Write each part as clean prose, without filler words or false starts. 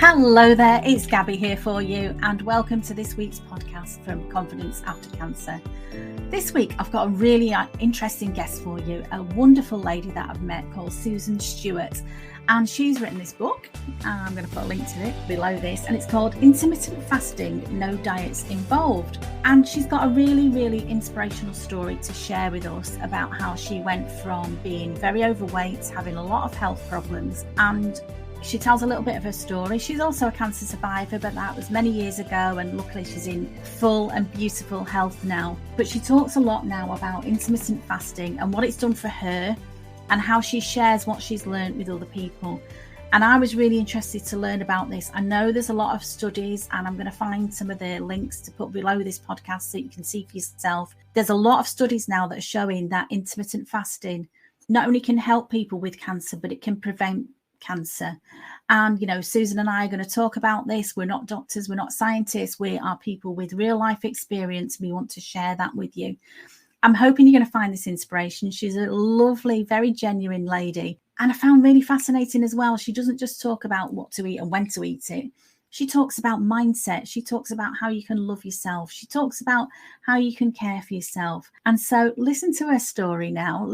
Hello there, it's Gabby here for you, and welcome to this week's podcast from Confidence After Cancer. This week I've got a really interesting guest for you, a wonderful lady that I've met called Susan Stewart, and she's written this book. I'm going to put a link to it below this, and it's called Intermittent Fasting, No Diets Involved. And she's got a really inspirational story to share with us about how she went from being very overweight, having a lot of health problems, and she tells a little bit of her story. She's also a cancer survivor, but that was many years ago, and luckily she's in full and beautiful health now. But she talks a lot now about intermittent fasting and what it's done for her and how she shares what she's learned with other people. And I was really interested to learn about this. I know there's a lot of studies, and I'm going to find some of the links to put below this podcast so you can see for yourself. There's a lot of studies now that are showing that intermittent fasting not only can help people with cancer, but it can prevent cancer. And Susan and I are going to talk about this. We're not doctors, we're not scientists, we are people with real life experience. We want to share that with you. I'm hoping you're going to find this inspiration. She's a lovely, very genuine lady, and I found really fascinating as well, she doesn't just talk about what to eat and when to eat it. She talks about mindset. She talks about how you can love yourself. She talks about how you can care for yourself. And so listen to her story now.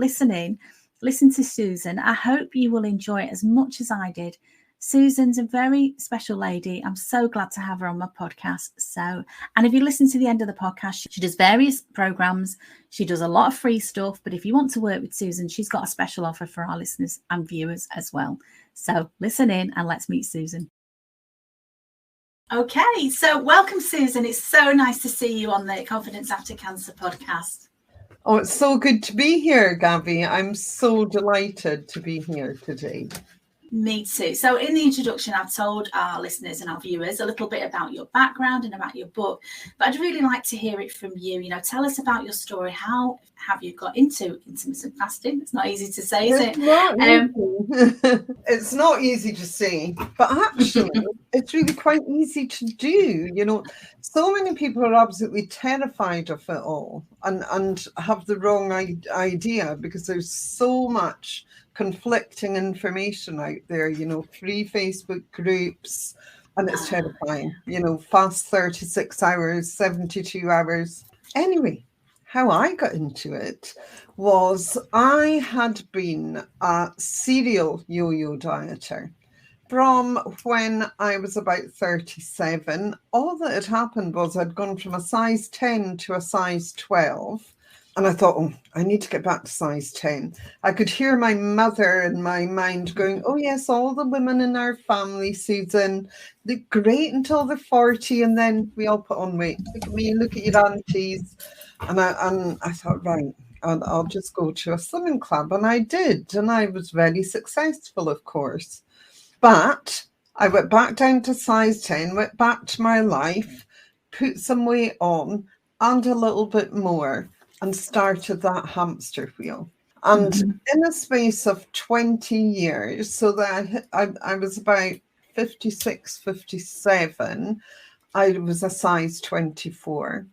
Listen to Susan. I hope you will enjoy it as much as I did. Susan's a very special lady. I'm so glad to have her on my podcast. And if you listen to the end of the podcast, she does various programs. She does a lot of free stuff. But if you want to work with Susan, she's got a special offer for our listeners and viewers as well. So listen in and let's meet Susan. Okay, so welcome, Susan. It's so nice to see you on the Confidence After Cancer podcast. Oh, it's so good to be here, Gabby. I'm so delighted to be here today. Me too. So in the introduction, I've told our listeners and our viewers a little bit about your background and about your book, but I'd really like to hear it from you. Tell us about your story. How have you got into intermittent fasting? It's not easy to say, is it? It's not easy to say, but actually it's really quite easy to do. So many people are absolutely terrified of it all and have the wrong idea because there's so much conflicting information out there, free Facebook groups, and it's terrifying, fast 36 hours, 72 hours. Anyway, how I got into it was I had been a serial yo-yo dieter from when I was about 37. All that had happened was I'd gone from a size 10 to a size 12. And I thought, I need to get back to size 10. I could hear my mother in my mind going, oh, yes, all the women in our family, Susan, they're great until they're 40. And then we all put on weight. Look at me, look at your aunties. And I thought, right, I'll just go to a swimming club. And I did. And I was very successful, of course. But I went back down to size 10, went back to my life, put some weight on and a little bit more, and started that hamster wheel. And in a space of 20 years, so that I was about 56, 57, I was a size 24.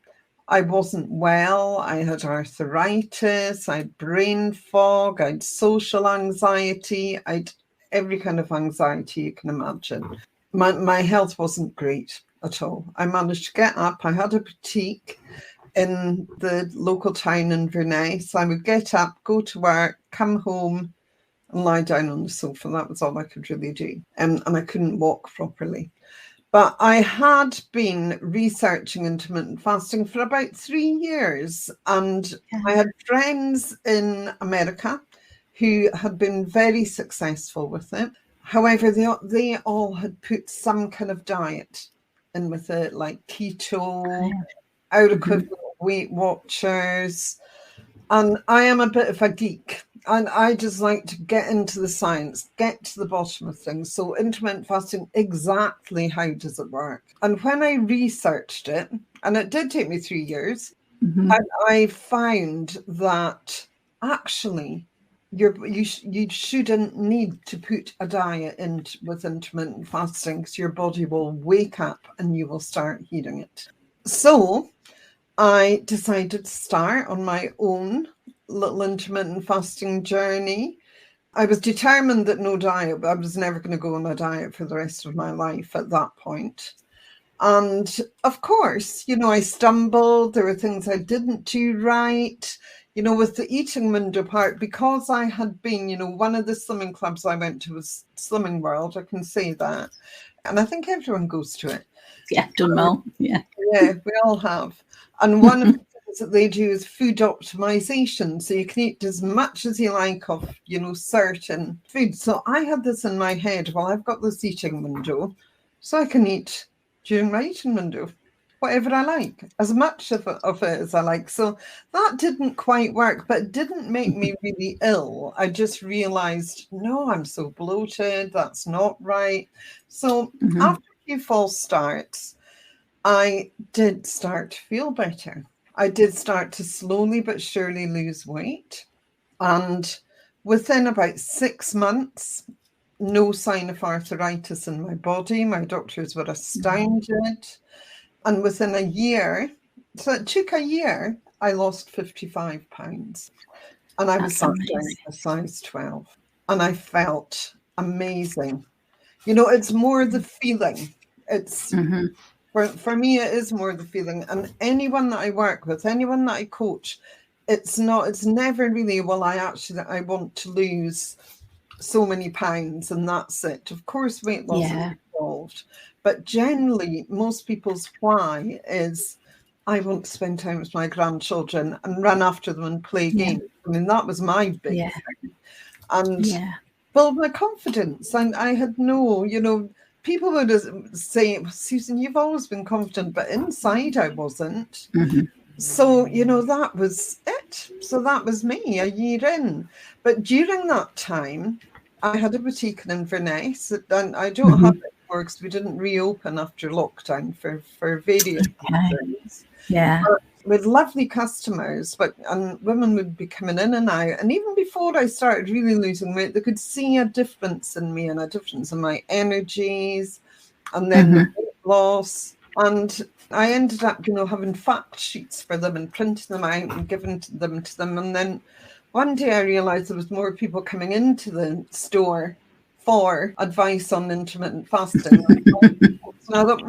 I wasn't well. I had arthritis, I had brain fog, I had social anxiety, I had every kind of anxiety you can imagine. My health wasn't great at all. I managed to get up. I had a boutique in the local town in Inverness. I would get up, go to work, come home and lie down on the sofa. That was all I could really do. And I couldn't walk properly. But I had been researching intermittent fasting for about 3 years. And I had friends in America who had been very successful with it. However, they all had put some kind of diet in with it, like keto, out equivalent Weight Watchers. And I am a bit of a geek, and I just like to get into the science, get to the bottom of things. So intermittent fasting, exactly how does it work? And when I researched it, and it did take me 3 years, and I found that actually you shouldn't need to put a diet in with intermittent fasting, because your body will wake up and you will start hearing it. So I decided to start on my own little intermittent fasting journey. I was determined that no diet, I was never going to go on a diet for the rest of my life at that point. And of course, I stumbled. There were things I didn't do right, with the eating window part, because I had been, one of the slimming clubs I went to was Slimming World. I can say that. And I think everyone goes to it. Yeah, done well. Yeah. Yeah, we all have. And one of the things that they do is food optimization. So you can eat as much as you like of, certain foods. So I had this in my head, well, I've got this eating window, so I can eat during my eating window, whatever I like, as much of it as I like. So that didn't quite work, but it didn't make me really ill. I just realized, no, I'm so bloated. That's not right. So after a few false starts, I did start to feel better. I did start to slowly but surely lose weight. And within about 6 months, no sign of arthritis in my body. My doctors were astounded. And within a year, so it took a year, I lost 55 pounds. And I was down to a size 12. And I felt amazing. It's more the feeling. It's for me, it is more the feeling. And anyone that I work with, anyone that I coach, it's never really, well, I want to lose so many pounds and that's it. Of course, weight loss is involved, but generally most people's why is, I want to spend time with my grandchildren and run after them and play games. I mean, that was my big thing. And build my confidence. And I had people would say, Susan, you've always been confident, but inside I wasn't. So, that was it. So that was me a year in. But during that time, I had a boutique in Inverness, and I don't have it anymore because we didn't reopen after lockdown for various reasons. Yeah. With lovely customers, and women would be coming in and out. And even before I started really losing weight, they could see a difference in me and a difference in my energies, and then the weight loss. And I ended up, having fact sheets for them and printing them out and giving them to them. And then one day I realized there was more people coming into the store for advice on intermittent fasting. And I thought,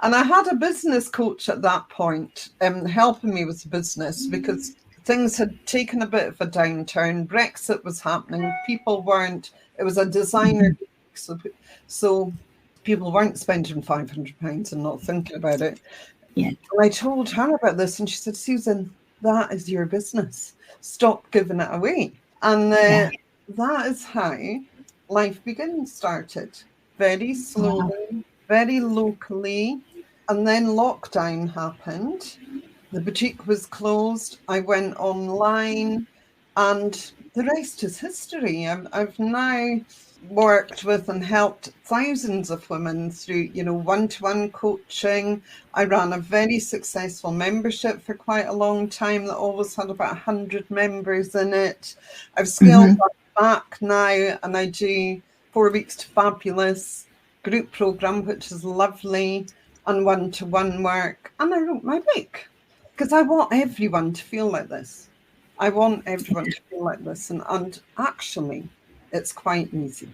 And I had a business coach at that point helping me with the business, because things had taken a bit of a downturn. Brexit was happening. People weren't, it was a designer, so people weren't spending £500 and not thinking about it. Yeah. And I told her about this and she said, Susan, that is your business. Stop giving it away. And that is how Life Begins started. Very slowly, very locally. And then lockdown happened. The boutique was closed. I went online and the rest is history. I've now worked with and helped thousands of women through, one-to-one coaching. I ran a very successful membership for quite a long time that always had about 100 members in it. I've scaled that back now and I do 4 weeks to Fabulous group program, which is lovely, and one-to-one work. And I wrote my book because I want everyone to feel like this. I want everyone to feel like this. And actually, it's quite easy.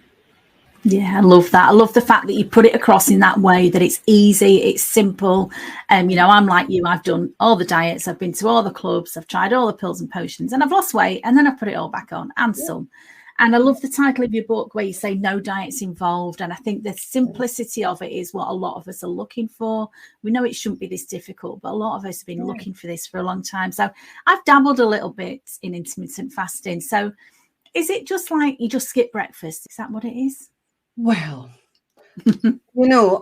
Yeah, I love that. I love the fact that you put it across in that way, that it's easy, it's simple. I'm like you, I've done all the diets, I've been to all the clubs, I've tried all the pills and potions, and I've lost weight, and then I've put it all back on, and some. And I love the title of your book where you say no diets involved. And I think the simplicity of it is what a lot of us are looking for. We know it shouldn't be this difficult, but a lot of us have been looking for this for a long time. So I've dabbled a little bit in intermittent fasting. So is it just like you just skip breakfast? Is that what it is? Well,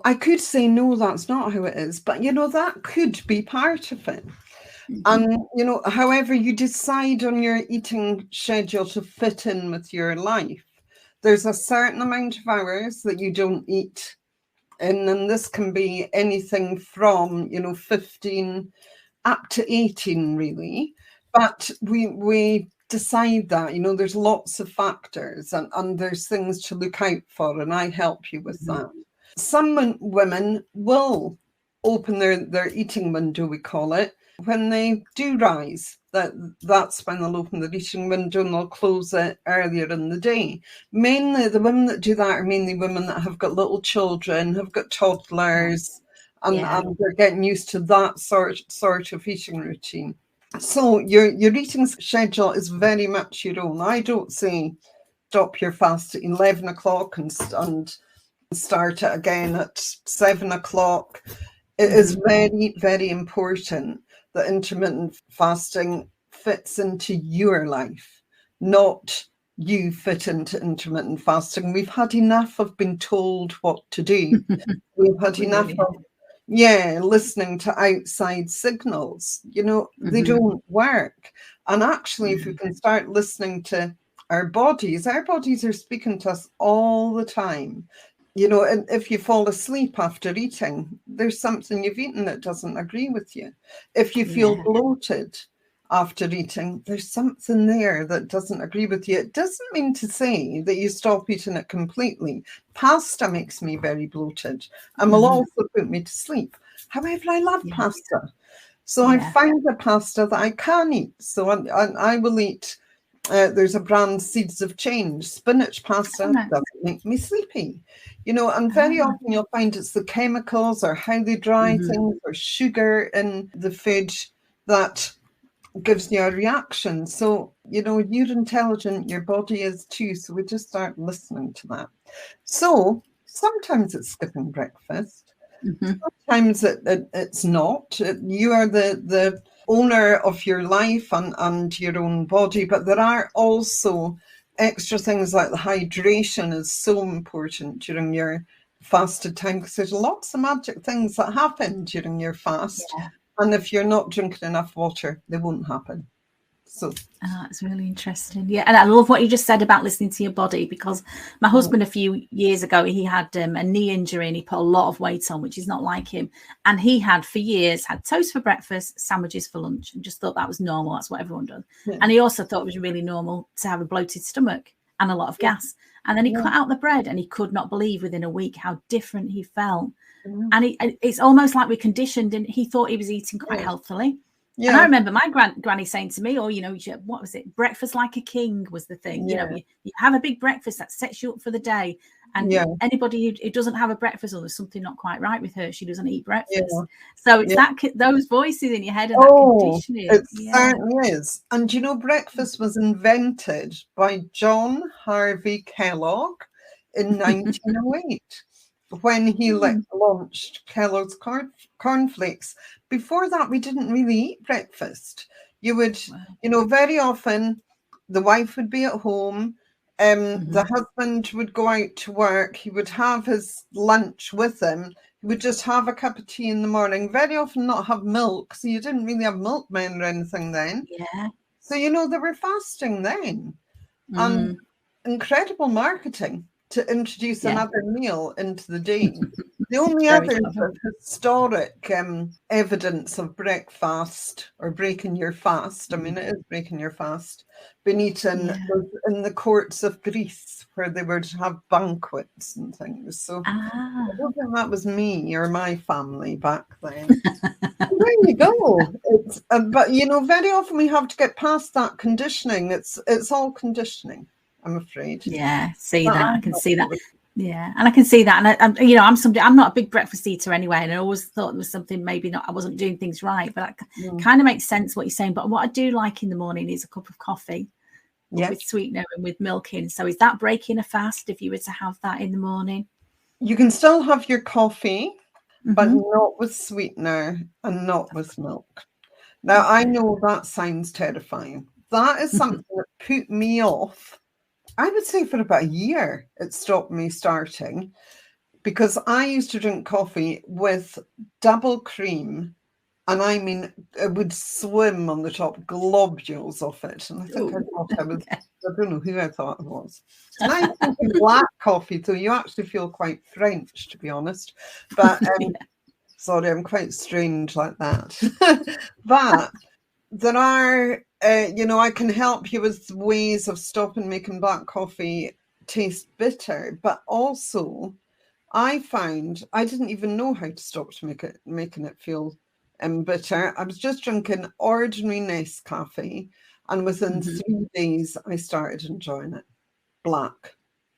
I could say, no, that's not how it is. But, that could be part of it. And, however you decide on your eating schedule to fit in with your life, there's a certain amount of hours that you don't eat. And then this can be anything from, 15 up to 18, really. But we decide that, there's lots of factors and there's things to look out for. And I help you with that. Some women will open their eating window, we call it, when they do rise. that's when they'll open the eating window and they'll close it earlier in the day. Mainly the women that do that are mainly women that have got little children, have got toddlers, and they're getting used to that sort of eating routine. So your eating schedule is very much your own. I don't say stop your fast at 11 o'clock and start it again at 7 o'clock. It is very, very important that intermittent fasting fits into your life, not you fit into intermittent fasting. We've had enough of being told what to do. We've had enough of listening to outside signals. They don't work. And actually, if we can start listening to our bodies are speaking to us all the time. And if you fall asleep after eating, there's something you've eaten that doesn't agree with you. If you feel bloated after eating, there's something there that doesn't agree with you. It doesn't mean to say that you stop eating it completely. Pasta makes me very bloated and will also put me to sleep. However, I love pasta. So I find the pasta that I can eat. So I will eat. There's a brand, Seeds of Change, spinach pasta doesn't make me sleepy, and very often you'll find it's the chemicals or how they dry things or sugar in the food that gives you a reaction. So, you're intelligent, your body is too, so we just start listening to that. So sometimes it's skipping breakfast. Sometimes it's not. You are the owner of your life and your own body, but there are also extra things like the hydration is so important during your fasted time, because there's lots of magic things that happen during your fast, and if you're not drinking enough water, they won't happen. So it's really interesting. And I love what you just said about listening to your body, because my husband a few years ago, he had a knee injury and he put a lot of weight on, which is not like him. And he had for years had toast for breakfast, sandwiches for lunch, and just thought that was normal. That's what everyone does. And he also thought it was really normal to have a bloated stomach and a lot of gas. And then he cut out the bread and he could not believe within a week how different he felt. And it's almost like we're conditioned, and he thought he was eating quite healthily. And I remember my granny saying to me, what was it? Breakfast like a king was the thing. You have a big breakfast that sets you up for the day. And anybody who doesn't have a breakfast, or there's something not quite right with her, she doesn't eat breakfast. So it's those voices in your head and that conditioning. It certainly is. And breakfast was invented by John Harvey Kellogg in 1908. When he launched Kellogg's cornflakes. Before that, we didn't really eat breakfast. You would, very often the wife would be at home, the husband would go out to work, he would have his lunch with him, he would just have a cup of tea in the morning, very often not have milk, so you didn't really have milkmen or anything then. So, they were fasting then. And incredible marketing to introduce another meal into the day. The only other historic evidence of breakfast or breaking your fast, I mean, it is breaking your fast, been eaten was in the courts of Greece, where they were to have banquets and things. So I don't think that was me or my family back then. There you go. But very often we have to get past that conditioning. It's all conditioning, I'm afraid. I can see that. And I can see that. And I'm not a big breakfast eater anyway, and I always thought there was something I wasn't doing things right, but it kind of makes sense what you're saying. But what I do like in the morning is a cup of coffee with sweetener and with milk in. So is that breaking a fast if you were to have that in the morning? You can still have your coffee, but not with sweetener and not with milk. Now, I know that sounds terrifying. That is something that put me off. I would say for about a year, it stopped me starting, because I used to drink coffee with double cream, and I mean, it would swim on the top, globules of it. And I think I don't know who I thought it was. And I think black coffee, so you actually feel quite French, to be honest. But sorry, I'm quite strange like that. But there are, I can help you with ways of stopping making black coffee taste bitter. But also, I found I didn't even know how to stop making it feel bitter. I was just drinking ordinary Nescafe, and within 3 days, I started enjoying it. Black.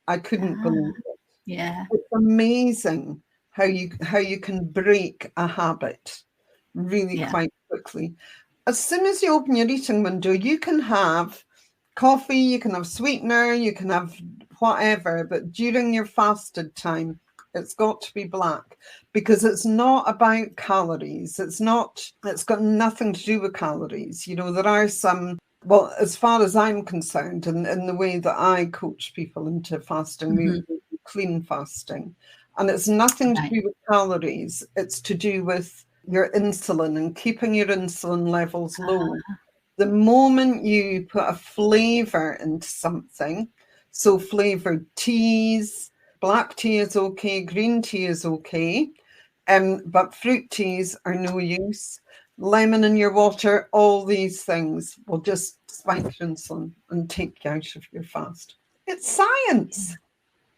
I couldn't believe it. Yeah. It's amazing how you can break a habit really quite quickly. As soon as you open your eating window, you can have coffee, you can have sweetener, you can have whatever, but during your fasted time, it's got to be black, because it's not about calories. It's got nothing to do with calories. You know, there are some, well, as far as I'm concerned, and in the way that I coach people into fasting, we do clean fasting. And it's nothing to do with calories. It's to do with your insulin and keeping your insulin levels low. The moment you put a flavor into something, so flavored teas, black tea is okay, green tea is okay, but fruit teas are no use. Lemon in your water, all these things will just spike your insulin and take you out of your fast. It's science.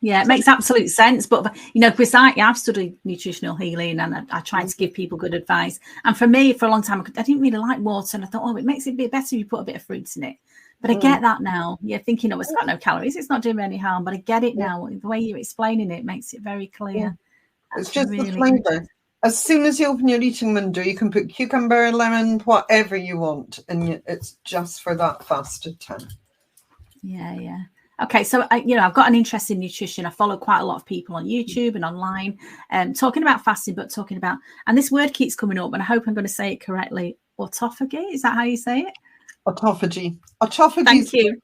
Yeah, it makes absolute sense. But, you know, because I've studied nutritional healing, and I tried to give people good advice. And for me, for a long time, I didn't really like water. And I thought, it makes it a bit better if you put a bit of fruits in it. But I get that now. You're thinking, it's got no calories. It's not doing me any harm. But I get it now. The way you're explaining it makes it very clear. It's just really the flavor. As soon as you open your eating window, you can put cucumber, lemon, whatever you want. And it's just for that fasted time. Yeah. Okay, so I've got an interest in nutrition. I follow quite a lot of people on YouTube and online, talking about fasting, but talking about, and this word keeps coming up, and I hope I'm going to say it correctly. Autophagy, is that how you say it? Autophagy. Autophagy. Thank you.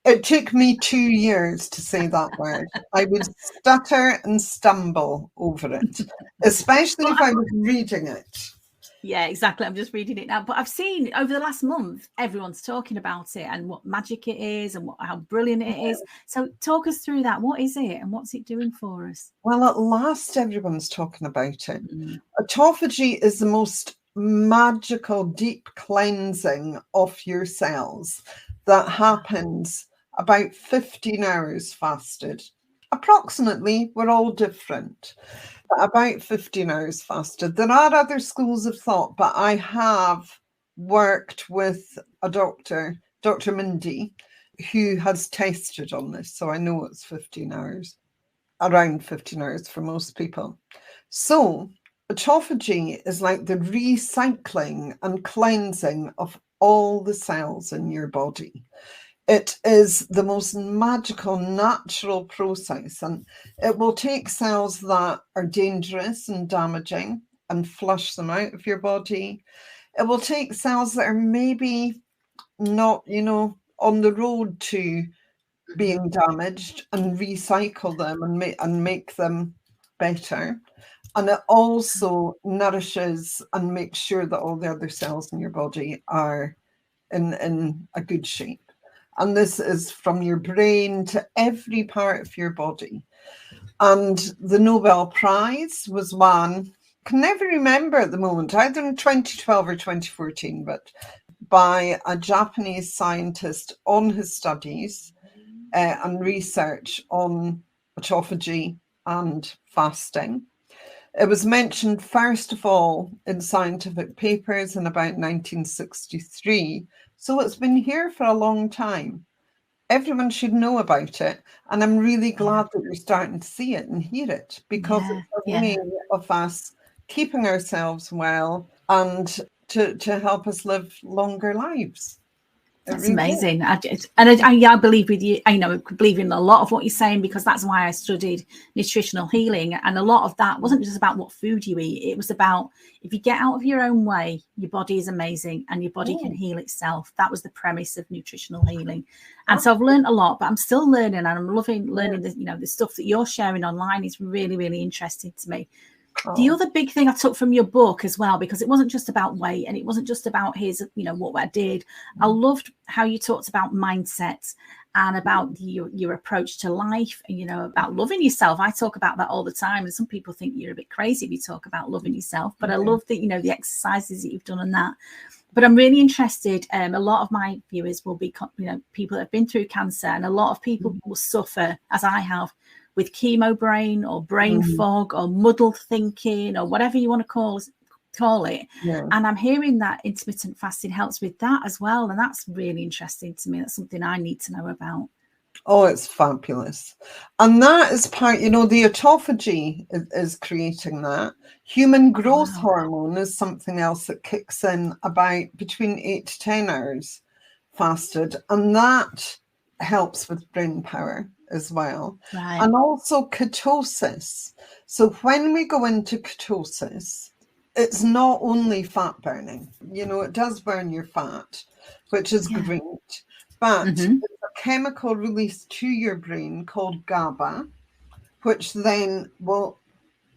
It took me 2 years to say that word. I would stutter and stumble over it, especially if I was reading it. Yeah, exactly. I'm just reading it now. But I've seen over the last month, everyone's talking about it and what magic it is and how brilliant it is. So talk us through that. What is it and what's it doing for us? Well, at last, everyone's talking about it. Autophagy is the most magical, deep cleansing of your cells that happens about 15 hours fasted. Approximately, we're all different. About 15 hours fasted. There are other schools of thought, but I have worked with a doctor, Dr. Mindy, who has tested on this. So I know it's 15 hours, around 15 hours for most people. So autophagy is like the recycling and cleansing of all the cells in your body. It is the most magical, natural process, and it will take cells that are dangerous and damaging and flush them out of your body. It will take cells that are maybe not, on the road to being damaged and recycle them and make them better. And it also nourishes and makes sure that all the other cells in your body are in a good shape. And this is from your brain to every part of your body. And the Nobel Prize was won, can never remember at the moment, either in 2012 or 2014, but by a Japanese scientist on his studies and research on autophagy and fasting. It was mentioned first of all in scientific papers in about 1963. So it's been here for a long time. Everyone should know about it. And I'm really glad that we're starting to see it and hear it, because it's a way of us keeping ourselves well and to help us live longer lives. That's amazing. I believe with you. I believe in a lot of what you're saying, because that's why I studied nutritional healing. And a lot of that wasn't just about what food you eat. It was about, if you get out of your own way, your body is amazing and your body can heal itself. That was the premise of nutritional healing. And so I've learned a lot, but I'm still learning, and I'm loving learning the stuff that you're sharing online is really, really interesting to me. The other big thing I took from your book as well, because it wasn't just about weight and it wasn't just about what I did. I loved how you talked about mindset and about your approach to life and, about loving yourself. I talk about that all the time. And some people think you're a bit crazy if you talk about loving yourself. But I love that, the exercises that you've done on that. But I'm really interested. A lot of my viewers will be, people that have been through cancer, and a lot of people will suffer, as I have, with chemo brain or brain fog or muddled thinking or whatever you want to call call it. Yeah. And I'm hearing that intermittent fasting helps with that as well. And that's really interesting to me. That's something I need to know about. Oh, it's fabulous. And that is part, the autophagy is creating that. Human growth hormone is something else that kicks in about between 8 to 10 hours fasted. And that helps with brain power as well. Right. And also ketosis. So when we go into ketosis, it's not only fat burning. It does burn your fat, which is great. But it's a chemical released to your brain called GABA, which then will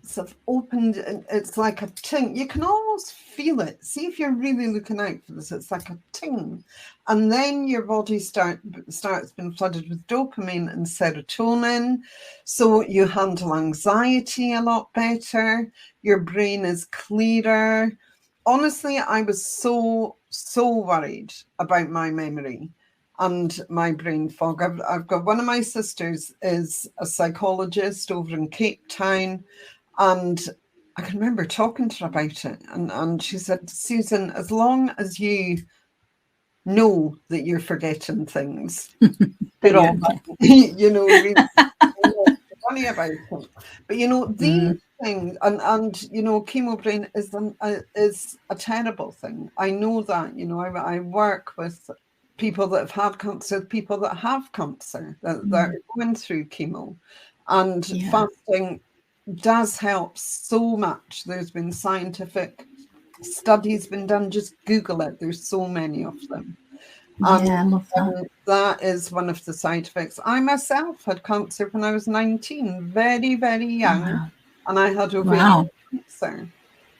sort of opened, it's like a ting. You can almost feel it. See if you're really looking out for this. It's like a ting. And then your body starts being flooded with dopamine and serotonin. So you handle anxiety a lot better. Your brain is clearer. Honestly, I was so worried about my memory and my brain fog. I've got one of my sisters is a psychologist over in Cape Town, and I can remember talking to her about it, and she said, Susan, as long as you know that you're forgetting things, they're all really funny about it. But these things, and chemo brain is a terrible thing. I know that. I work with people that have had cancer, people that have cancer, that are going through chemo, and fasting does help so much. There's been scientific studies been done. Just Google it. There's so many of them. And I love that. That is one of the side effects. I myself had cancer when I was 19, very, very young, and I had ovarian cancer,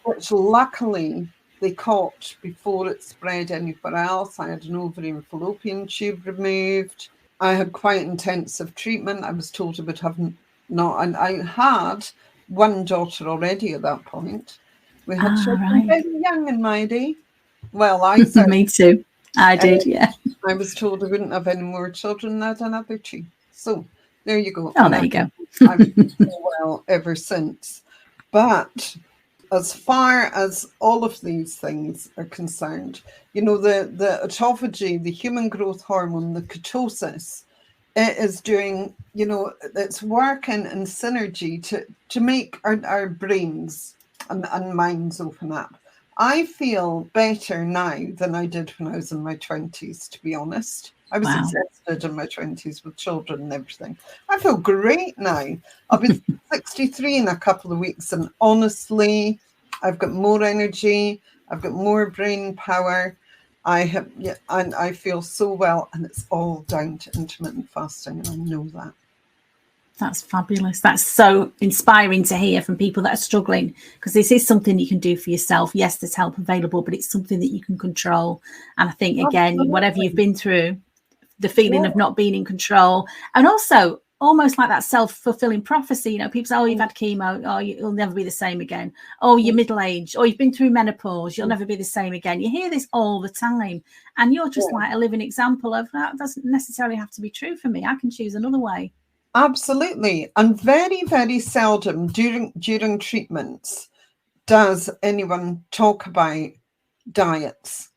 which luckily they caught before it spread anywhere else. I had an ovarian fallopian tube removed. I had quite intensive treatment. I was told I would have and I had one daughter already at that point. We had children very young in my day. Well, I said me too. I did, I was told I wouldn't have any more children, and I had another 2. So there you go. Oh, there you go. I've been so well ever since. But as far as all of these things are concerned, the autophagy, the human growth hormone, the ketosis, it is doing, it's working in synergy to make our brains and minds open up. I feel better now than I did when I was in my 20s, to be honest. I was exhausted in my 20s with children and everything. I feel great now. I'll be 63 in a couple of weeks, and honestly, I've got more energy. I've got more brain power. And I feel so well, and it's all down to intermittent fasting, and I know that. That's fabulous. That's so inspiring to hear from people that are struggling, because this is something you can do for yourself. Yes, there's help available, but it's something that you can control. And I think, again, whatever you've been through, the feeling of not being in control, and also almost like that self-fulfilling prophecy. People say, oh, you've had chemo, oh, you'll never be the same again. Oh, you're middle-aged, or you've been through menopause, you'll never be the same again. You hear this all the time, and you're just like a living example of that. Doesn't necessarily have to be true for me. I can choose another way. Absolutely. And very, very seldom during treatments does anyone talk about diets,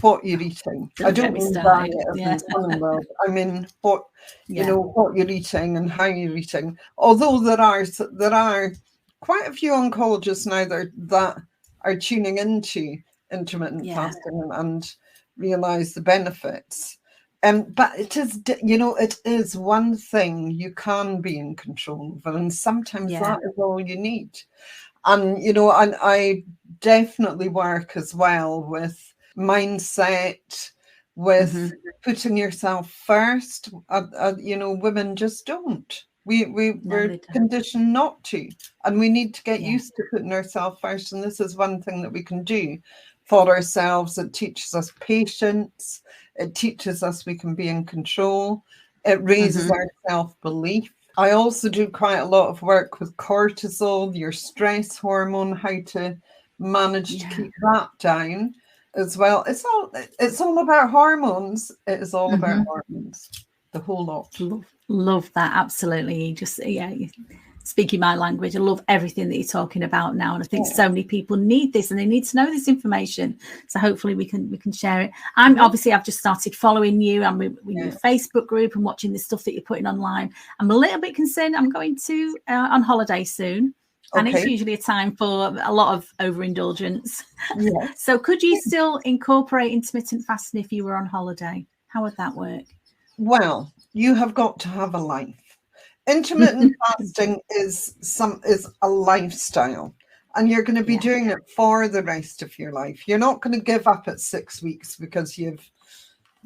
what you're eating. I don't mean diet as in fun world. I mean what you're eating and how you're eating. Although there are quite a few oncologists now that are tuning into intermittent fasting and realize the benefits. But it is one thing you can be in control of, and sometimes that is all you need. And, and I definitely work as well with mindset, with putting yourself first. Women just don't. We're conditioned not to, and we need to get used to putting ourselves first. And this is one thing that we can do for ourselves. It teaches us patience. It teaches us we can be in control. It raises our self-belief. I also do quite a lot of work with cortisol, your stress hormone, how to manage to keep that down as well. It's all about hormones. It is all about hormones, the whole lot. Love that. Absolutely. Just, speaking my language. I love everything that you're talking about now, and I think so many people need this, and they need to know this information. So hopefully we can share it. I've just started following you. I'm with your Facebook group and watching the stuff that you're putting online. I'm a little bit concerned. I'm going to on holiday soon, and it's usually a time for a lot of overindulgence. Yes. So could you still incorporate intermittent fasting if you were on holiday? How would that work? Well, you have got to have a life. Intermittent fasting is a lifestyle, and you're going to be doing it for the rest of your life. You're not going to give up at 6 weeks because you've,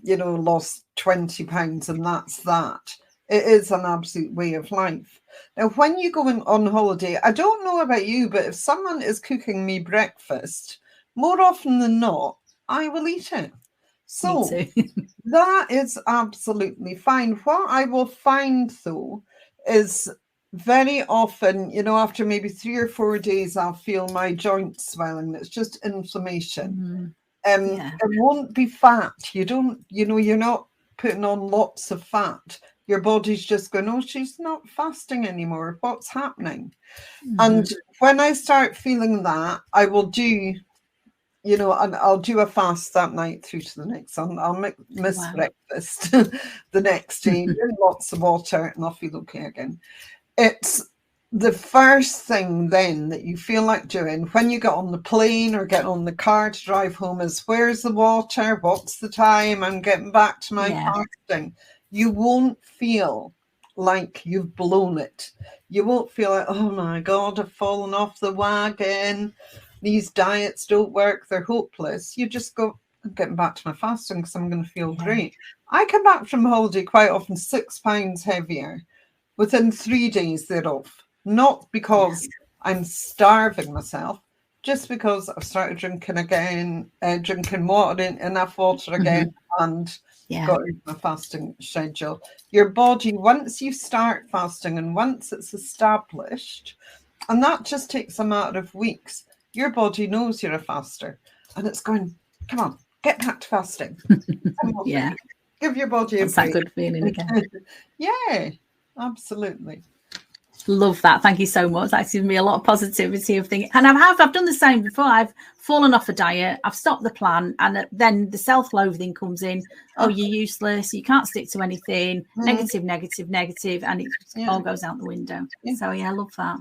lost 20 pounds and that's that. It is an absolute way of life. Now, when you go on holiday, I don't know about you, but if someone is cooking me breakfast, more often than not, I will eat it. So that is absolutely fine. What I will find, though, is very often, after maybe 3 or 4 days, I'll feel my joints swelling. It's just inflammation. It won't be fat. You're not putting on lots of fat. Your body's just going, oh, she's not fasting anymore. What's happening? And when I start feeling that, I will do, and I'll do a fast that night through to the next one. I'll miss breakfast the next day, drink lots of water, and I'll feel okay again. It's the first thing then that you feel like doing when you get on the plane or get on the car to drive home is, where's the water? What's the time? I'm getting back to my fasting. You won't feel like you've blown it. You won't feel like, oh my God, I've fallen off the wagon. These diets don't work. They're hopeless. You just go, I'm getting back to my fasting because I'm going to feel great. I come back from holiday quite often 6 pounds heavier within 3 days thereof. Not because I'm starving myself, just because I've started drinking again, drinking water, enough water again, and got into my fasting schedule. Your body, once you start fasting and once it's established, and that just takes a matter of weeks, your body knows you're a faster and it's going, come on, get back to fasting. Give your body a break. That's that good feeling again. Yeah, absolutely. Love that. Thank you so much. That's given me a lot of positivity of thinking. And I've done the same before. I've fallen off a diet. I've stopped the plan. And then the self-loathing comes in. Oh, you're useless. You can't stick to anything. Negative. And it all goes out the window. So, I love that.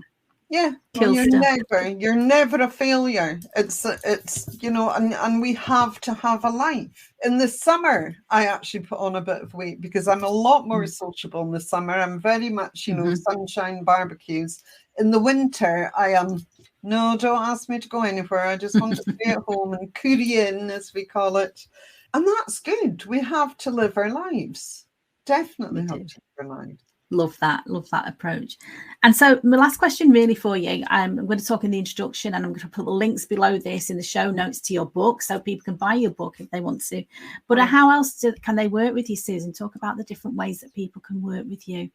Yeah, well, you're never a failure. It's and we have to have a life. In the summer, I actually put on a bit of weight because I'm a lot more sociable in the summer. I'm very much, sunshine barbecues. In the winter, I am, no, don't ask me to go anywhere. I just want to stay at home and cootie in, as we call it. And that's good. We have to live our lives. Definitely have to live our lives. Love that approach. And so my last question really for you, I'm going to talk in the introduction and I'm going to put the links below this in the show notes to your book so people can buy your book if they want to. But how else can they work with you, Susan? Talk about the different ways that people can work with you.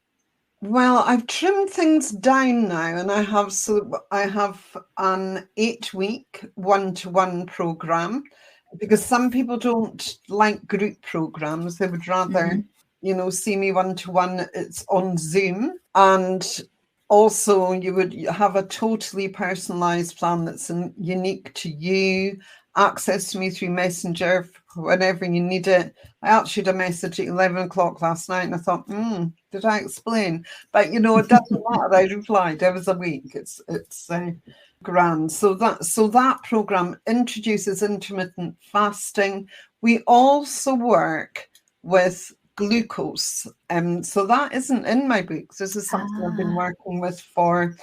Well, I've trimmed things down now, and I have an 8-week one-to-one program because some people don't like group programs. They would rather see me one-to-one. It's on Zoom. And also you would have a totally personalized plan that's unique to you, access to me through Messenger whenever you need it. I actually had a message at 11 o'clock last night and I thought, did I explain? But, it doesn't matter. I replied. I was awake. It's grand. So that program introduces intermittent fasting. We also work with glucose. So that isn't in my books. This is something I've been working with for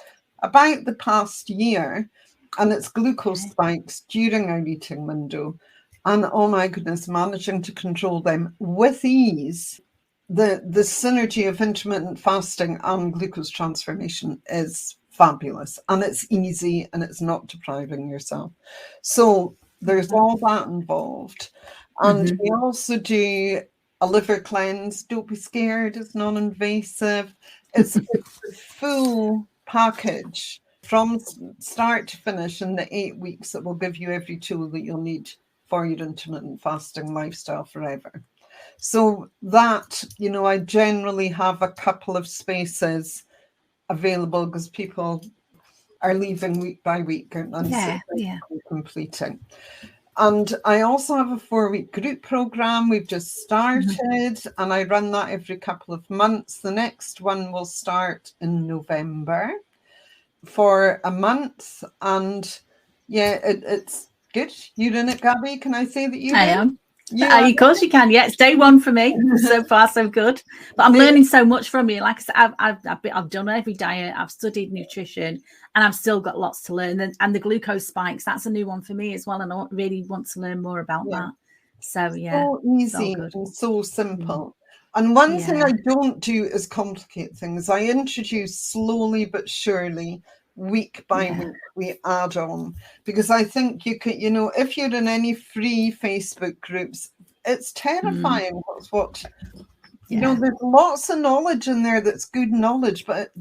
about the past year, and it's glucose spikes during our eating window. And oh my goodness, managing to control them with ease. The synergy of intermittent fasting and glucose transformation is fabulous, and it's easy and it's not depriving yourself. So there's all that involved. And we also do a liver cleanse. Don't be scared. It's non-invasive. It's a full package from start to finish in the 8 weeks that will give you every tool that you'll need for your intermittent fasting lifestyle forever. So that, I generally have a couple of spaces available because people are leaving week by week and completing. And I also have a 4-week group program we've just started, and I run that every couple of months. The next one will start in November for a month, and it's good. You're in it, Gabby. Can I say that you am? Of course you can. Yeah, it's day one for me. So far, so good. But I'm learning so much from you. Like I said, I've done every diet. I've studied nutrition, and I've still got lots to learn. And the glucose spikes, that's a new one for me as well. And I really want to learn more about that. So so easy and so simple. And one thing I don't do is complicate things. I introduce slowly but surely, week by week, we add on, because I think you could, if you're in any free Facebook groups, it's terrifying what there's lots of knowledge in there that's good knowledge, but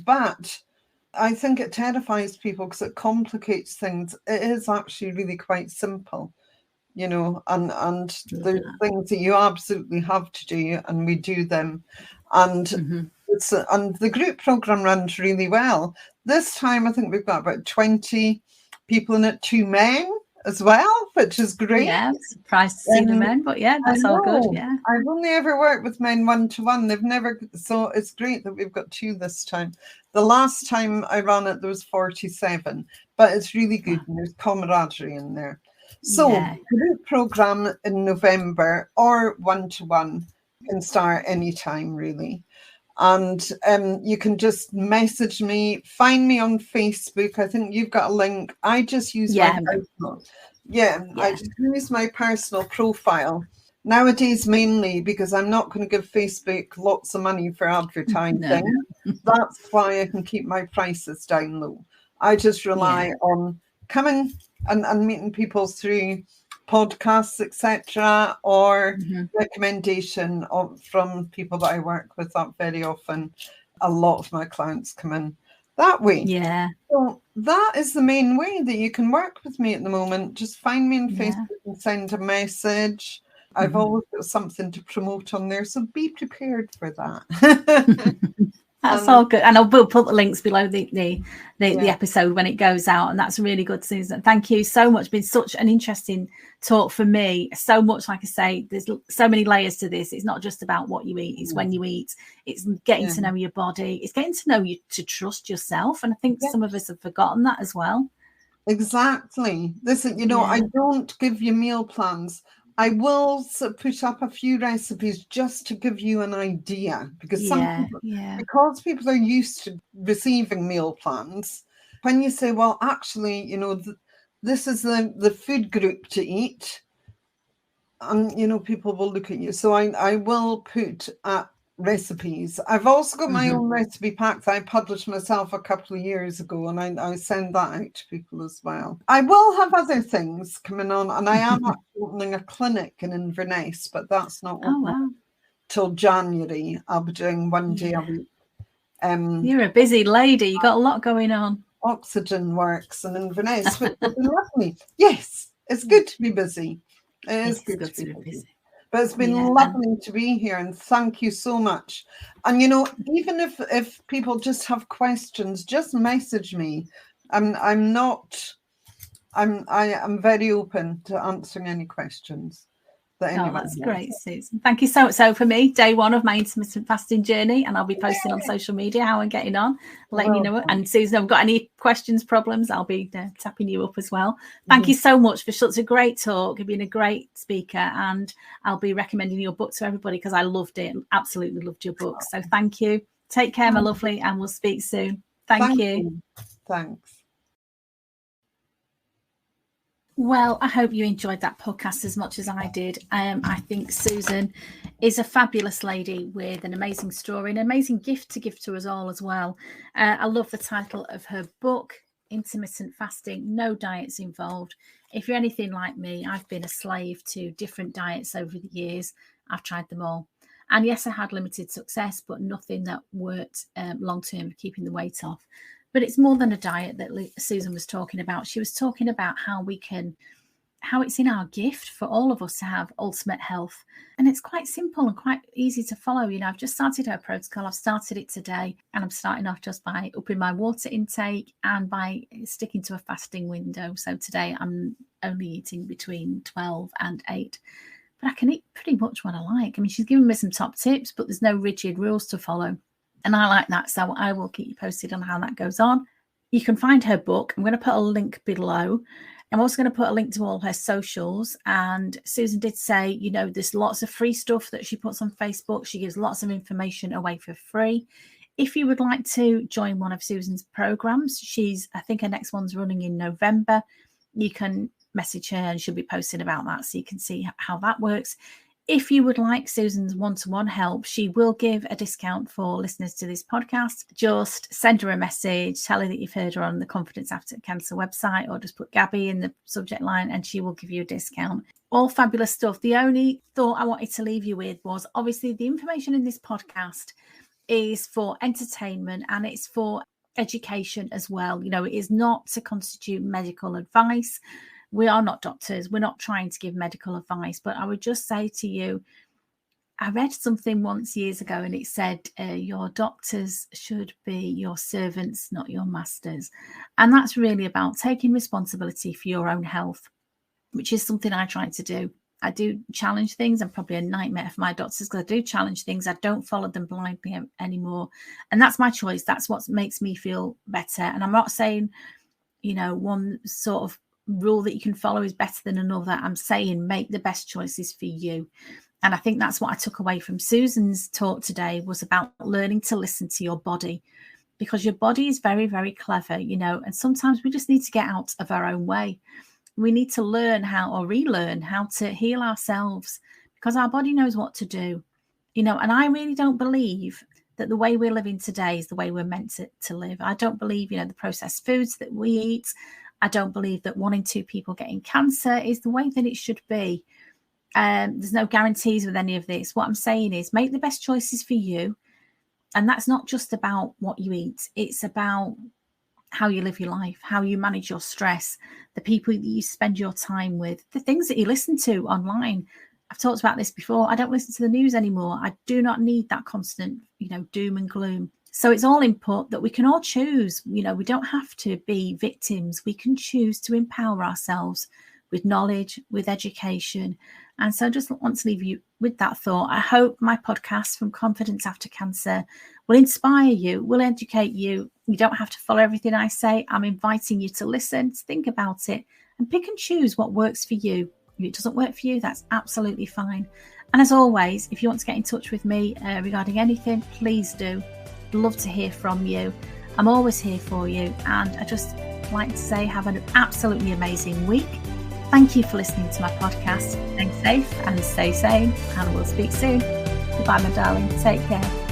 I think it terrifies people because it complicates things. It is actually really quite simple, and there's things that you absolutely have to do, and we do them. And and the group program runs really well. This time, I think we've got about 20 people in it, 2 men as well, which is great. Yeah, surprised to see the men, but that's all good. Yeah, I've only ever worked with men 1-to-1. They've never, so it's great that we've got 2 this time. The last time I ran it, there was 47, but it's really good, and there's camaraderie in there. So group program in November or 1-to-1 can start anytime, really. And you can just message me, find me on Facebook. I think you've got a link. I just use my personal. I just use my personal profile nowadays, mainly because I'm not going to give Facebook lots of money for advertising. That's why I can keep my prices down low. I just rely on coming and meeting people through podcasts, etc., or recommendation from people that I work with. That very often, a lot of my clients come in that way. So that is the main way that you can work with me at the moment. Just find me on Facebook and send a message. I've always got something to promote on there, so be prepared for that. That's all good, and we'll put the links below the episode when it goes out, and that's really good, Susan. Thank you so much. It's been such an interesting talk for me. So much, like I say, there's so many layers to this. It's not just about what you eat; it's when you eat. It's getting to know your body. It's getting to know you, to trust yourself, and I think some of us have forgotten that as well. Exactly. Listen, I don't give you meal plans. I will put up a few recipes just to give you an idea, because because people are used to receiving meal plans. When you say, well, actually, this is the food group to eat, and people will look at you. So I will put recipes. I've also got my own recipe pack that I published myself a couple of years ago, and I send that out to people as well. I will have other things coming on, and I am opening a clinic in Inverness, but that's not till January. I'll be doing 1 day a week. You're a busy lady. You got a lot going on. Oxygen Works in Inverness, which will be lovely. Yes, it's good to be busy. It is good to be busy. But it's been lovely to be here, and thank you so much. And even if people just have questions, just message me. I am very open to answering any questions. That's great, Susan. Thank you so much. So for me, day 1 of my intermittent fasting journey, and I'll be posting on social media how I'm getting on, letting you know it. And Susan, if I've got any questions, problems, I'll be tapping you up as well. Thank you so much for such a great talk. You've been a great speaker, and I'll be recommending your book to everybody because I loved it. Absolutely loved your book. So thank you. Take care, my lovely, and we'll speak soon. Thank you. Thanks. Well, I hope you enjoyed that podcast as much as I did. I think Susan is a fabulous lady with an amazing story, an amazing gift to give to us all as well. I love the title of her book, Intermittent Fasting, No Diets Involved. If you're anything like me, I've been a slave to different diets over the years. I've tried them all. And yes, I had limited success, but nothing that worked long-term for keeping the weight off. But it's more than a diet that Susan was talking about. She was talking about how we can how it's in our gift for all of us to have ultimate health. And it's quite simple and quite easy to follow. I've just started her protocol. I've started it today, and I'm starting off just by upping my water intake and by sticking to a fasting window. So today I'm only eating between 12 and 8. But I can eat pretty much what I like. She's given me some top tips, but there's no rigid rules to follow. And I like that. So I will keep you posted on how that goes on. You can find her book. I'm going to put a link below. I'm also going to put a link to all her socials. And Susan did say, there's lots of free stuff that she puts on Facebook. She gives lots of information away for free. If you would like to join one of Susan's programs, I think her next one's running in November. You can message her and she'll be posting about that, so you can see how that works. If you would like Susan's one-to-one help, she will give a discount for listeners to this podcast. Just send her a message, tell her that you've heard her on the Confidence After Cancer website, or just put Gabby in the subject line and she will give you a discount. All fabulous stuff. The only thought I wanted to leave you with was, obviously, the information in this podcast is for entertainment and it's for education as well. It is not to constitute medical advice. We are not doctors. We're not trying to give medical advice. But I would just say to you, I read something once years ago and it said, your doctors should be your servants, not your masters. And that's really about taking responsibility for your own health, which is something I try to do. I do challenge things. I'm probably a nightmare for my doctors because I do challenge things. I don't follow them blindly anymore. And that's my choice. That's what makes me feel better. And I'm not saying, one sort of rule that you can follow is better than another. I'm saying make the best choices for you. And I think that's what I took away from Susan's talk today, was about learning to listen to your body, because your body is very, very clever, and sometimes we just need to get out of our own way. We need to learn relearn how to heal ourselves, because our body knows what to do, and I really don't believe that the way we're living today is the way we're meant to live. I don't believe, the processed foods that we eat. I don't believe that 1 in 2 people getting cancer is the way that it should be. There's no guarantees with any of this. What I'm saying is make the best choices for you. And that's not just about what you eat. It's about how you live your life, how you manage your stress, the people that you spend your time with, the things that you listen to online. I've talked about this before. I don't listen to the news anymore. I do not need that constant, doom and gloom. So it's all input that we can all choose. We don't have to be victims. We can choose to empower ourselves with knowledge, with education. And so I just want to leave you with that thought. I hope my podcast from Confidence After Cancer will inspire you, will educate you. You don't have to follow everything I say. I'm inviting you to listen, to think about it, and pick and choose what works for you. If it doesn't work for you, that's absolutely fine. And as always, if you want to get in touch with me regarding anything, please do. Love to hear from you. I'm always here for you. And I just like to say, have an absolutely amazing week. Thank you for listening to my podcast. Stay safe and stay sane, and we'll speak soon. Goodbye, my darling. Take care.